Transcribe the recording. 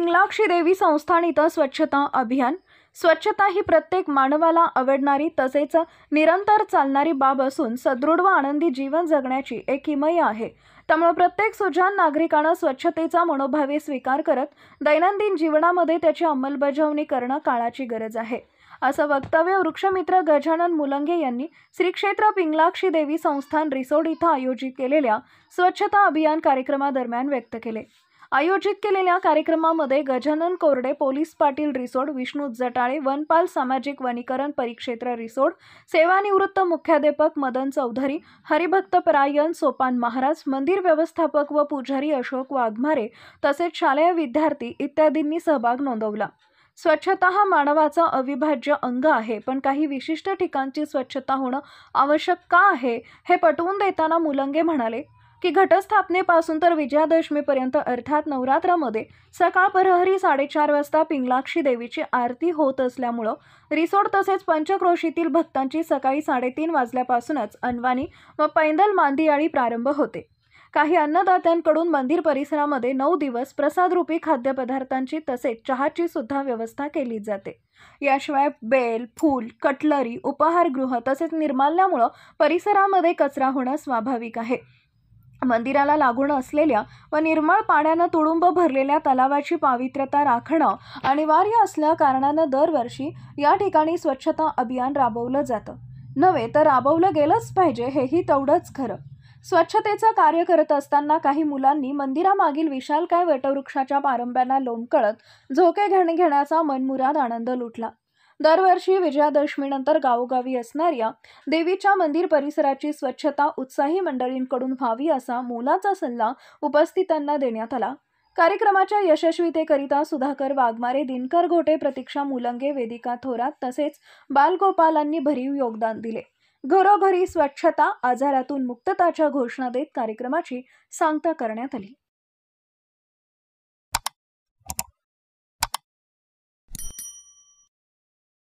पिंगलाक्षी देवी संस्थान इथं स्वच्छता अभियान। स्वच्छता ही प्रत्येक मानवाला आवडणारी तसेच निरंतर चालणारी बाब असून सदृढ व आनंदी जीवन जगण्याची एक किमया आहे। त्यामुळे प्रत्येक सुजाण नागरिकाने स्वच्छतेचा मनोभावे स्वीकार करत दैनंदिन जीवनामध्ये त्याची अंमलबजावणी करणं काळाची गरज आहे, असं वक्तव्य वृक्षमित्र गजानन मुलंगे यांनी श्री क्षेत्र पिंगलाक्षी देवी संस्थान रिसोड इथं आयोजित केलेल्या स्वच्छता अभियान कार्यक्रमादरम्यान व्यक्त केले। आयोजित केलेल्या कार्यक्रमामध्ये गजानन कोरडे पोलीस पाटील रिसोड, विष्णू जटाळे वनपाल सामाजिक वनीकरण परिक्षेत्र रिसोड, सेवानिवृत्त मुख्याध्यापक मदन चौधरी, हरिभक्त परायण सोपान महाराज, मंदिर व्यवस्थापक व पुजारी अशोक वाघमारे तसेच शालेय विद्यार्थी इत्यादींनी सहभाग नोंदवला। स्वच्छता हा मानवाचा अविभाज्य अंग आहे, पण काही विशिष्ट ठिकाणची स्वच्छता होणं आवश्यक का आहे हे पटवून देताना मुलंगे म्हणाले की घटस्थापनेपासून तर विजयादशमीपर्यंत अर्थात नवरात्रामध्ये सकाळ प्रहरी 4:30 वाजता पिंगलाक्षी देवीची आरती होत असल्यामुळं रिसोड तसेच पंचक्रोशीतील भक्तांची सकाळी 3:30 वाजल्यापासूनच अनवाणी व पैंदल मांदियाळी प्रारंभ होते। काही अन्नदात्यांकडून मंदिर परिसरामध्ये 9 दिवस प्रसादरूपी खाद्यपदार्थांची तसेच चहाची सुद्धा व्यवस्था केली जाते। याशिवाय बेल, फूल, कटलरी, उपहारगृह तसेच निर्माल्यामुळे परिसरामध्ये कचरा होणं स्वाभाविक आहे। मंदिराला लागून असलेल्या व निर्मळ पाण्यानं तुडुंब भरलेल्या तलावाची पावित्र्यता राखणं अनिवार्य असल्या कारणानं दरवर्षी या ठिकाणी स्वच्छता अभियान राबवलं जातं, नव्हे तर राबवलं गेलंच पाहिजे हेही तेवढंच खरं। स्वच्छतेचं कार्य करत असताना काही मुलांनी मंदिरामागील विशालकाय वटवृक्षाच्या पारंब्यांना लोंबकळत झोके घेण्याचा मनमुराद आनंद लुटला। दरवर्षी विजयादशमीनंतर गावोगावी असणाऱ्या देवीच्या मंदिर परिसराची स्वच्छता उत्साही मंडळींकडून व्हावी असा मोलाचा सल्ला उपस्थितांना देण्यात आला। कार्यक्रमाच्या यशस्वीतेकरिता सुधाकर वाघमारे, दिनकर घोटे, प्रतीक्षा मुलंगे, वेदिका थोरात तसेच बालगोपालांनी भरीव योगदान दिले। घरोघरी स्वच्छता, आजारातून मुक्तताच्या घोषणा देत कार्यक्रमाची सांगता करण्यात आली।